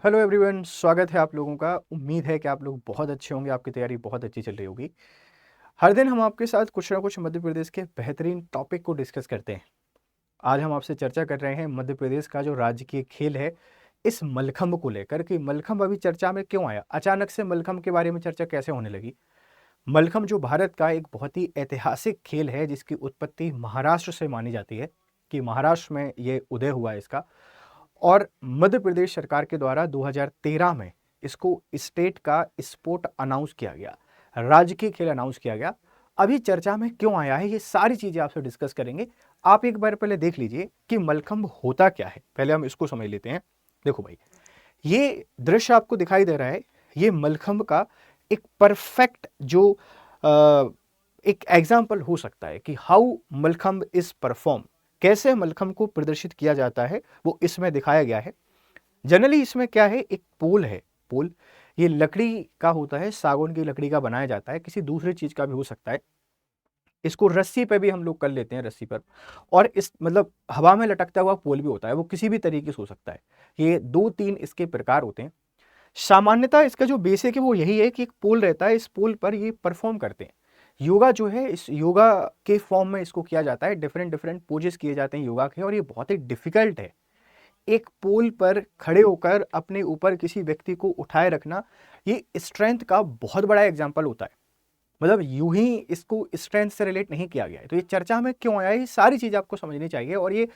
Hello everyone, स्वागत है आप लोगों का। उम्मीद है कि आप लोग बहुत अच्छे होंगे, आपकी तैयारी बहुत अच्छी चल रही होगी। हर दिन हम आपके साथ कुछ ना कुछ मध्य प्रदेश के बेहतरीन टॉपिक को डिस्कस करते हैं। आज हम आपसे चर्चा कर रहे हैं मध्य प्रदेश का जो राजकीय खेल है, इस मलखंभ को लेकर कि मलखंभ अभी चर्चा में क्यों आया, अचानक से मलखंभ के बारे में चर्चा कैसे होने लगी। मलखंभ जो भारत का एक बहुत ही ऐतिहासिक खेल है, जिसकी उत्पत्ति महाराष्ट्र से मानी जाती है कि महाराष्ट्र में ये उदय हुआ इसका, और मध्य प्रदेश सरकार के द्वारा 2013 में इसको स्टेट का स्पोर्ट अनाउंस किया गया, राजकीय खेल अनाउंस किया गया। अभी चर्चा में क्यों आया है, ये सारी चीजें आपसे डिस्कस करेंगे। आप एक बार पहले देख लीजिए कि मलखंभ होता क्या है, पहले हम इसको समझ लेते हैं। देखो भाई, ये दृश्य आपको दिखाई दे रहा है, ये मलखंभ का एक परफेक्ट जो एक एग्जाम्पल हो सकता है कि हाउ मलखंभ इज परफॉर्म, कैसे मलखंभ को प्रदर्शित किया जाता है, वो इसमें दिखाया गया है। जनरली इसमें क्या है, एक पोल है। पोल ये लकड़ी का होता है, सागौन की लकड़ी का बनाया जाता है, किसी दूसरी चीज का भी हो सकता है। इसको रस्सी पे भी हम लोग कर लेते हैं, रस्सी पर। और इस मतलब हवा में लटकता हुआ पोल भी होता है, वो किसी भी तरीके से हो सकता है। ये दो तीन इसके प्रकार होते हैं। सामान्यतः इसका जो बेसिक है वो यही है कि एक पोल रहता है, इस पोल पर ये परफॉर्म करते हैं। योगा जो है, इस योगा के फॉर्म में इसको किया जाता है, डिफरेंट डिफरेंट पोजेस किए जाते हैं योगा के, और ये बहुत ही डिफिकल्ट है। एक पोल पर खड़े होकर अपने ऊपर किसी व्यक्ति को उठाए रखना, ये स्ट्रेंथ का बहुत बड़ा एग्जाम्पल होता है। मतलब यूं ही इसको स्ट्रेंथ से रिलेट नहीं किया गया है। तो ये चर्चा में क्यों आया, ये सारी चीज आपको समझनी चाहिए। और ये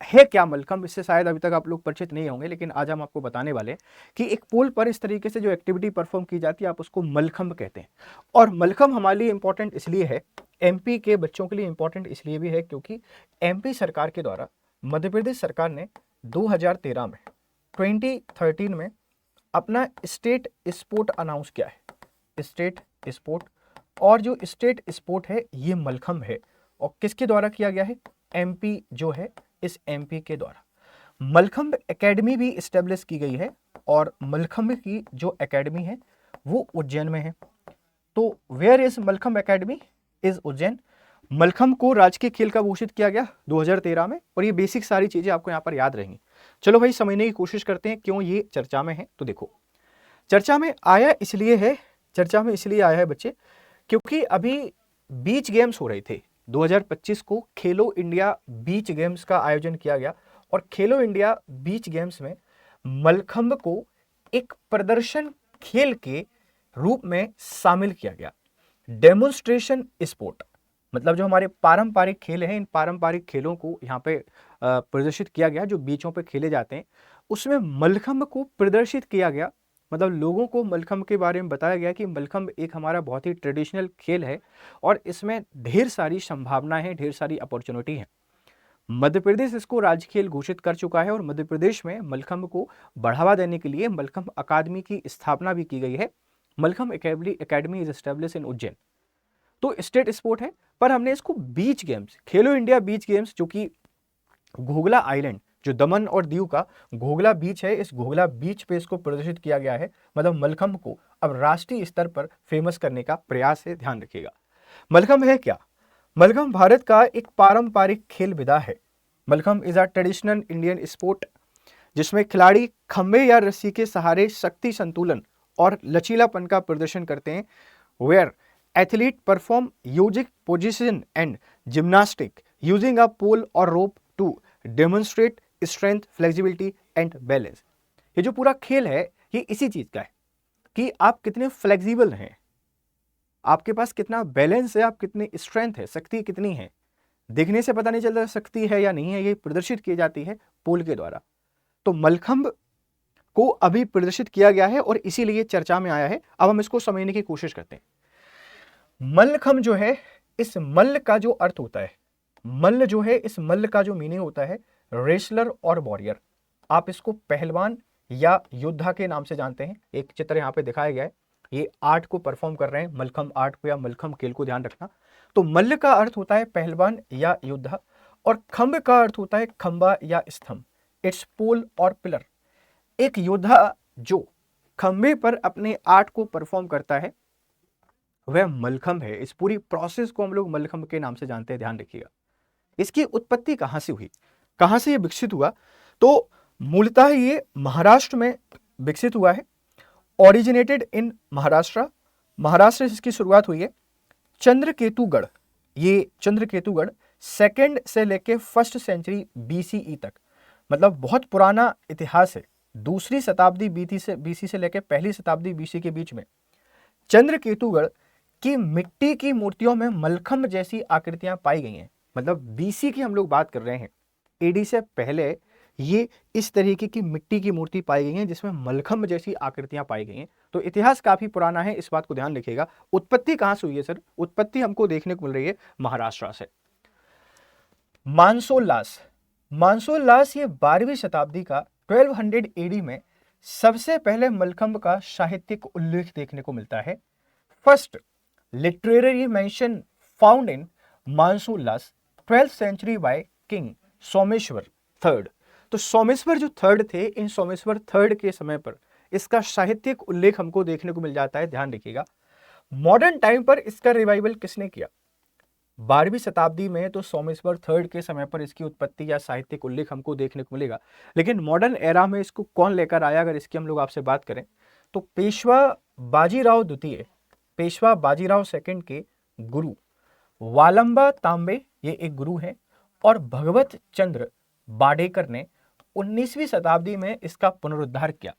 है क्या मलखंभ, इससे शायद अभी तक आप लोग परिचित नहीं होंगे, लेकिन आज हम आपको बताने वाले हैं कि एक पोल पर इस तरीके से जो एक्टिविटी परफॉर्म की जाती है, आप उसको मलखंभ कहते हैं। और मलखंभ हमारे लिए इंपॉर्टेंट इसलिए है, एमपी के बच्चों के लिए इंपॉर्टेंट इसलिए भी है क्योंकि एमपी सरकार के द्वारा मध्य प्रदेश सरकार ने 2013 में 2013 में अपना स्टेट स्पोर्ट अनाउंस किया है, स्टेट स्पोर्ट। और जो स्टेट स्पोर्ट है ये मलखंभ है, और किसके द्वारा किया गया है, एमपी जो है, इस एमपी के द्वारा। मलखंभ एकेडमी भी स्टेब्लिश की गई है, और मलखंभ की जो एकेडमी है वो उज्जैन में है। तो where is mallakhamb academy, is Ujjain. Mallakhamb को राजकीय खेल का घोषित किया गया 2013 में, और ये बेसिक सारी चीजें आपको यहाँ पर याद रहेंगी। चलो भाई, समझने की कोशिश करते हैं क्यों ये चर्चा में है। तो देखो, चर्चा में आया इसलिए है, चर्चा में इसलिए आया है बच्चे, क्योंकि अभी बीच गेम्स हो रहे थे। 2025 को खेलो इंडिया बीच गेम्स का आयोजन किया गया, और खेलो इंडिया बीच गेम्स में मलखंभ को एक प्रदर्शन खेल के रूप में शामिल किया गया। डेमोन्स्ट्रेशन स्पोर्ट, मतलब जो हमारे पारंपरिक खेल हैं, इन पारंपरिक खेलों को यहाँ पे प्रदर्शित किया गया, जो बीचों पे खेले जाते हैं, उसमें मलखंभ को प्रदर्शित किया गया। मतलब लोगों को मलखंभ के बारे में बताया गया कि मलखंभ एक हमारा बहुत ही ट्रेडिशनल खेल है, और इसमें ढेर सारी संभावनाएं हैं, ढेर सारी अपॉर्चुनिटी है। मध्य प्रदेश इसको राज्य खेल घोषित कर चुका है, और मध्य प्रदेश में मलखंभ को बढ़ावा देने के लिए मलखंभ अकादमी की स्थापना भी की गई है। Mallakhamb academy is establish in Ujjain. तो स्टेट स्पोर्ट है, पर हमने इसको बीच गेम्स, खेलो इंडिया बीच गेम्स, जो कि घोघला आइलैंड, जो दमन और दीव का घोघला बीच है, इस घोघला बीच पे इसको प्रदर्शित किया गया है। मतलब मलखंभ को अब राष्ट्रीय स्तर पर फेमस करने का प्रयास है, ध्यान रखिएगा। मलखंभ है क्या, मलखंभ भारत का एक पारंपरिक खेल विधा है। Mallakhamb is a traditional Indian sport, जिसमें खिलाड़ी खंबे या रस्सी के सहारे शक्ति संतुलन और लचीलापन का प्रदर्शन करते हैं। Where athlete perform yogic position and gymnastic using a pole और rope to demonstrate strength, flexibility and balance. ये जो पूरा खेल है, ये इसी चीज का है कि आप कितने फ्लेक्सिबल हैं, आपके पास कितना बैलेंस है, आप कितनी स्ट्रेंथ है, शक्ति कितनी है। देखने से पता नहीं चलता शक्ति है या नहीं है, ये प्रदर्शित की जाती है पोल के द्वारा। तो मलखंभ को अभी प्रदर्शित किया गया है, और इसीलिए चर्चा में आया है। अब हम इसको समझने की कोशिश करते हैं। मल्लखंभ जो है, इस मल्ल का जो अर्थ होता है, मल्ल जो है, इस मल्ल का जो मीनिंग होता है रेसलर और वॉरियर। आप इसको पहलवान या योद्धा के नाम से जानते हैं। एक चित्र यहाँ पे दिखाया गया है, ये आर्ट को परफॉर्म कर रहे हैं, मलखंभ आर्ट को या मलखंभ खेल को, ध्यान रखना। तो मल्ल का अर्थ होता है पहलवान या योद्धा, और खंभ का अर्थ होता है खंबा या स्तंभ, इट्स पोल और पिलर। एक योद्धा जो खंबे पर अपने आर्ट को परफॉर्म करता है, वह मलखंभ है। इस पूरी प्रोसेस को हम लोग मलखंभ के नाम से जानते हैं, ध्यान रखिएगा। इसकी उत्पत्ति कहां से हुई, कहां से ये विकसित हुआ, तो मूलतः ये महाराष्ट्र में विकसित हुआ है। ओरिजिनेटेड इन महाराष्ट्र, महाराष्ट्र से इसकी शुरुआत हुई है। चंद्रकेतुगढ़, ये चंद्रकेतुगढ़ सेकंड से लेके फर्स्ट सेंचुरी बीसीई तक, मतलब बहुत पुराना इतिहास है। दूसरी शताब्दी बीसी से लेके पहली शताब्दी बीसी के बीच में चंद्रकेतुगढ़ की मिट्टी की मूर्तियों में मलखंब जैसी आकृतियां पाई गई हैं। मतलब बीसी की हम लोग बात कर रहे हैं, एडी से पहले ये इस तरीके की मिट्टी की मूर्ति पाई गई है जिसमें मलखंब जैसी आकृतियां पाई गई हैं। तो इतिहास काफी पुराना है, इस बात को ध्यान रखिएगा। उत्पत्ति कहां से हुई है सर? उत्पत्ति हमको देखने को मिल रही है महाराष्ट्र से। मानसोल्लास, मानसोल्लास ये 12वीं शताब्दी का 1200 एडी में सबसे पहले मलखंब का साहित्यिक उल्लेख देखने को मिलता है। First literary mention found in Manasollasa 12th century by king Someshvara third. तो सोमेश्वर जो थर्ड थे, इन सोमेश्वर थर्ड के समय पर इसका साहित्यिक उल्लेख हमको देखने को मिल जाता है। ध्यान रखिएगा, मॉडर्न टाइम पर इसका रिवाइवल किसने किया? 12वीं शताब्दी में तो सोमेश्वर थर्ड के समय पर इसकी उत्पत्ति या साहित्यिक उल्लेख हमको देखने को मिलेगा, लेकिन मॉडर्न एरा में इसको कौन लेकर आया अगर इसकी हम लोग आपसे बात करें तो पेशवा बाजीराव द्वितीय, पेशवा बाजीराव सेकंड के गुरु वालंबा तांबे, ये एक गुरु है, और भगवत चंद्र बाडेकर ने 19वीं शताब्दी में इसका पुनरुद्धार किया।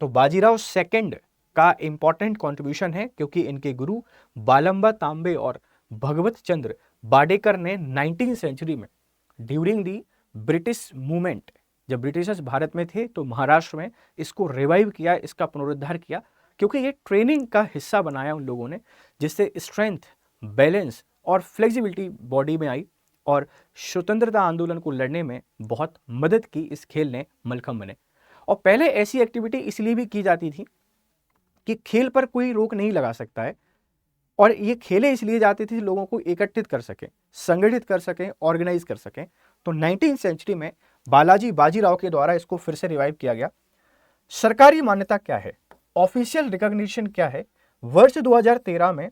तो बाजीराव सेकंड का इंपॉर्टेंट कंट्रीब्यूशन है क्योंकि इनके गुरु वालंबा तांबे और भगवत चंद्र बाडेकर ने 19th सेंचुरी में ड्यूरिंग दी ब्रिटिश मूवमेंट, जब ब्रिटिशर्स भारत में थे तो महाराष्ट्र में इसको रिवाइव किया, इसका पुनरुद्धार किया, क्योंकि ये ट्रेनिंग का हिस्सा बनाया उन लोगों ने, जिससे स्ट्रेंथ, बैलेंस और फ्लेक्सिबिलिटी बॉडी में आई और स्वतंत्रता आंदोलन को लड़ने में बहुत मदद की इस खेल ने, मलखंब ने। और पहले ऐसी एक्टिविटी इसलिए भी की जाती थी कि खेल पर कोई रोक नहीं लगा सकता है, और ये खेले इसलिए जाती थी लोगों को एकत्रित कर सकें, संगठित कर सकें, ऑर्गेनाइज कर सकें। तो 19th सेंचुरी में बालाजी बाजीराव के द्वारा इसको फिर से रिवाइव किया गया। सरकारी मान्यता क्या है, ऑफिशियल रिकॉग्निशन क्या है? वर्ष 2013 में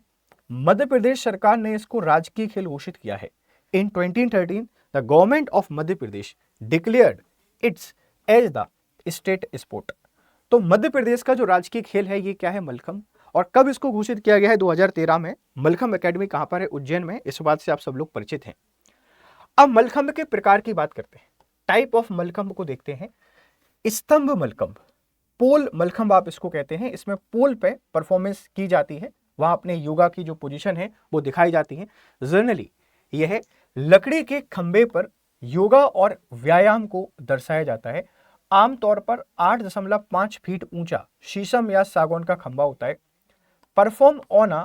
मध्य प्रदेश सरकार ने इसको राजकीय खेल घोषित किया है। In 2013 the government of Madhya Pradesh declared its as the state sport. तो मध्य प्रदेश का जो राजकीय खेल है ये क्या है? मलखंब। और कब इसको घोषित किया गया है? 2013 में। मलखंब एकेडमी कहां पर है? उज्जैन में। इस बात से आप सब लोग परिचित हैं। अब मलखंब के प्रकार की बात करते हैं, टाइप ऑफ मलखंब को देखते हैं। स्तंभ मलखंब, पोल मलखंब आप इसको कहते हैं। इसमें पोल पे परफॉर्मेंस की जाती है, वहां अपने योगा की जो पोजीशन है वो दिखाई जाती है। जनरली यह लकड़ी के खंबे पर योगा और व्यायाम को दर्शाया जाता है। आमतौर पर 8.5 फीट ऊंचा शीशम या सागौन का खंबा होता है। Perform on a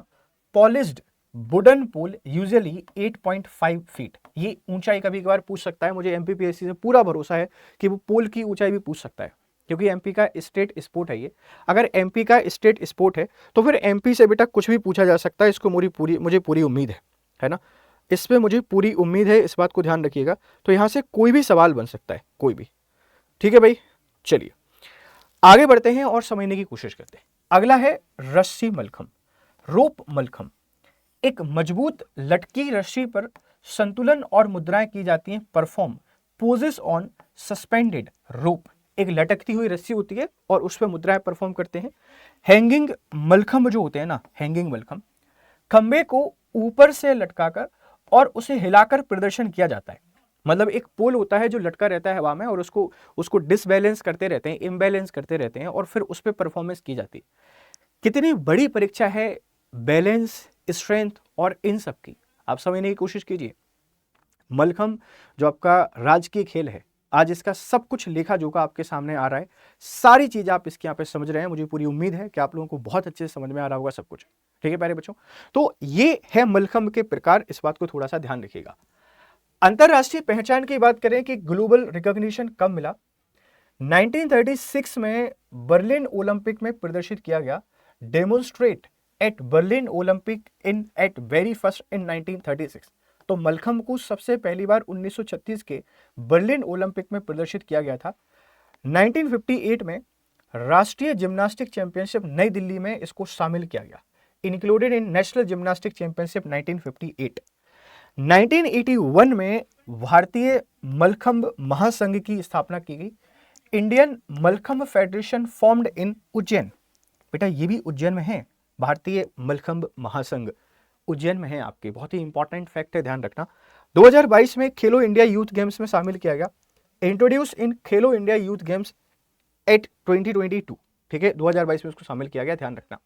polished wooden pole usually 8.5 feet. ये ऊंचाई कभी कभार पूछ सकता है, मुझे एमपीपीएससी से पूरा भरोसा है कि वो पोल की ऊंचाई भी पूछ सकता है, क्योंकि एमपी का स्टेट स्पोर्ट है ये। अगर एमपी का स्टेट स्पोर्ट है तो फिर एमपी से बेटा कुछ भी पूछा जा सकता है, इसको मुझे पूरी उम्मीद है ना, इस पर मुझे पूरी उम्मीद है, इस बात को ध्यान रखिएगा। तो यहाँ से कोई भी सवाल बन सकता है, कोई भी। ठीक है भाई, चलिए आगे बढ़ते हैं और समझने की कोशिश करते हैं। अगला है रस्सी मलखंब, रोप मलखंब। एक मजबूत लटकी रस्सी पर संतुलन और मुद्राएं की जाती हैं। परफॉर्म पोजेस ऑन सस्पेंडेड रोप, एक लटकती हुई रस्सी होती है और उस पर मुद्राएं परफॉर्म करते हैं। हैंगिंग मलखंब जो होते हैं ना, हैंगिंग मलखंब, खंबे को ऊपर से लटकाकर और उसे हिलाकर प्रदर्शन किया जाता है। मतलब एक पोल होता है जो लटका रहता है हवा में और उसको डिसबैलेंस करते रहते हैं, इम्बैलेंस करते रहते हैं, और फिर उस पर परफॉर्मेंस की जाती है। कितनी बड़ी परीक्षा है बैलेंस, स्ट्रेंथ और इन सब की, आप समझने की कोशिश कीजिए। मलखंब जो आपका राजकीय खेल है, आज इसका सब कुछ लेखा जोखा आपके सामने आ रहा है। सारी चीज आप इसके यहाँ पे समझ रहे हैं। मुझे पूरी उम्मीद है कि आप लोगों को बहुत अच्छे से समझ में आ रहा होगा सब कुछ। ठीक है प्यारे बच्चों, तो ये है मलखंब के प्रकार, इस बात को थोड़ा सा ध्यान रखिएगा। अंतरराष्ट्रीय पहचान की बात करें कि ग्लोबल रिकॉग्निशन कब मिला? 1936 में बर्लिन ओलंपिक में प्रदर्शित किया गया। Demonstrate at Berlin Olympic at very first in 1936। तो मलखंब को सबसे पहली बार 1936 के बर्लिन ओलंपिक में प्रदर्शित किया गया था। 1958 में राष्ट्रीय जिम्नास्टिक चैंपियनशिप नई दिल्ली में इसको शामिल किया गया, included in national gymnastic championship 1958। 1981 में भारतीय मलखंब महासंघ की स्थापना की गई। Indian mallakhamb federation formed in Ujjain. बेटा ये भी उज्जैन में है, भारतीय मलखम्ब महासंघ उज्जैन में है आपके, बहुत ही इंपॉर्टेंट फैक्ट है, ध्यान रखना। 2022 में खेलो इंडिया यूथ गेम्स में शामिल किया गया, इंट्रोड्यूस इन खेलो इंडिया यूथ गेम्स एट 2022, ठीक है, 2022 में इसको शामिल किया गया, ध्यान रखना।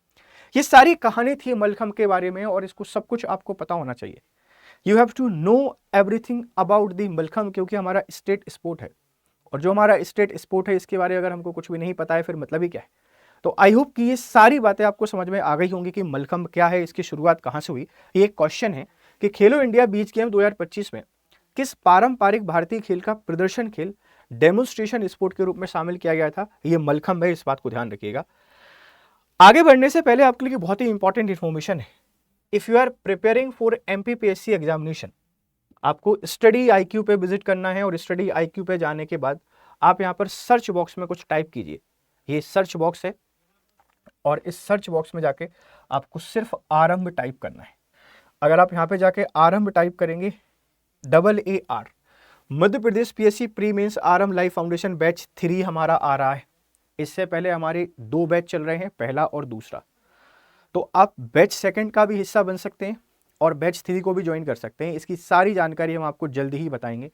ये सारी कहानी थी मलखम्ब के बारे में और इसको सब कुछ आपको पता होना चाहिए। You have to know everything about the mallakhamb, क्योंकि हमारा स्टेट स्पोर्ट है और जो हमारा स्टेट स्पोर्ट है इसके बारे में अगर हमको कुछ भी नहीं पता है फिर मतलब ही क्या है। तो आई होप कि ये सारी बातें आपको समझ में आ गई होंगी कि मलखम्ब क्या है, इसकी शुरुआत कहाँ से हुई। ये एक क्वेश्चन है कि खेलो इंडिया बीच गेम 2025 में किस पारंपरिक भारतीय खेल का प्रदर्शन खेल डेमोन्स्ट्रेशन स्पोर्ट के रूप में शामिल किया गया था, ये मलखम्ब है, इस बात को ध्यान रखिएगा। आगे बढ़ने से पहले आपके लिए बहुत ही इंपॉर्टेंट इंफॉर्मेशन है। If you are preparing for MPPSC examination, आपको स्टडी आईक्यू पे विजिट करना है और स्टडी आईक्यू पे जाने के बाद आप यहाँ पर सर्च बॉक्स में कुछ टाइप कीजिए, ये सर्च बॉक्स है और इस सर्च बॉक्स में जाके आपको सिर्फ आरंभ टाइप करना है। अगर आप यहाँ पे जाके आरंभ टाइप करेंगे, AAR, Madhya Pradesh PSC pre mains आरंभ लाइव फाउंडेशन बैच 3 हमारा आ रहा है। इससे पहले हमारे 2 बैच चल रहे हैं, पहला और दूसरा। तो आप बैच सेकंड का भी हिस्सा बन सकते हैं और बैच 3 को भी ज्वाइन कर सकते हैं। इसकी सारी जानकारी हम आपको जल्दी ही बताएंगे।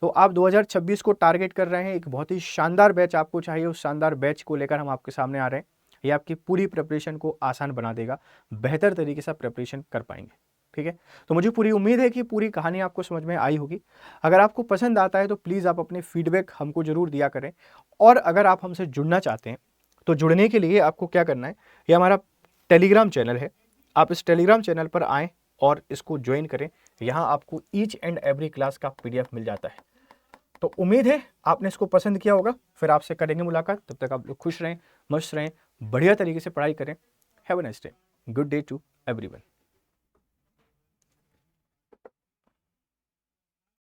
तो आप 2026 को टारगेट कर रहे हैं, एक बहुत ही शानदार बैच आपको चाहिए, उस शानदार बैच को लेकर हम आपके सामने आ रहे हैं। ये आपकी पूरी प्रिपरेशन को आसान बना देगा, बेहतर तरीके से प्रिपरेशन कर पाएंगे, ठीक है। तो मुझे पूरी उम्मीद है कि पूरी कहानी आपको समझ में आई होगी। अगर आपको पसंद आता है तो प्लीज़ आप अपने फीडबैक हमको ज़रूर दिया करें और अगर आप हमसे जुड़ना चाहते हैं तो जुड़ने के लिए आपको क्या करना है, ये हमारा टेलीग्राम चैनल है, आप इस टेलीग्राम चैनल पर आएँ और इसको ज्वाइन करें। यहाँ आपको ईच एंड एवरी क्लास का PDF मिल जाता है। तो उम्मीद है आपने इसको पसंद किया होगा। फिर आपसे करेंगे मुलाकात, तब तक आप लोग खुश रहें, मस्त रहें, बढ़िया तरीके से पढ़ाई करें। Have a nice day, good day to everyone.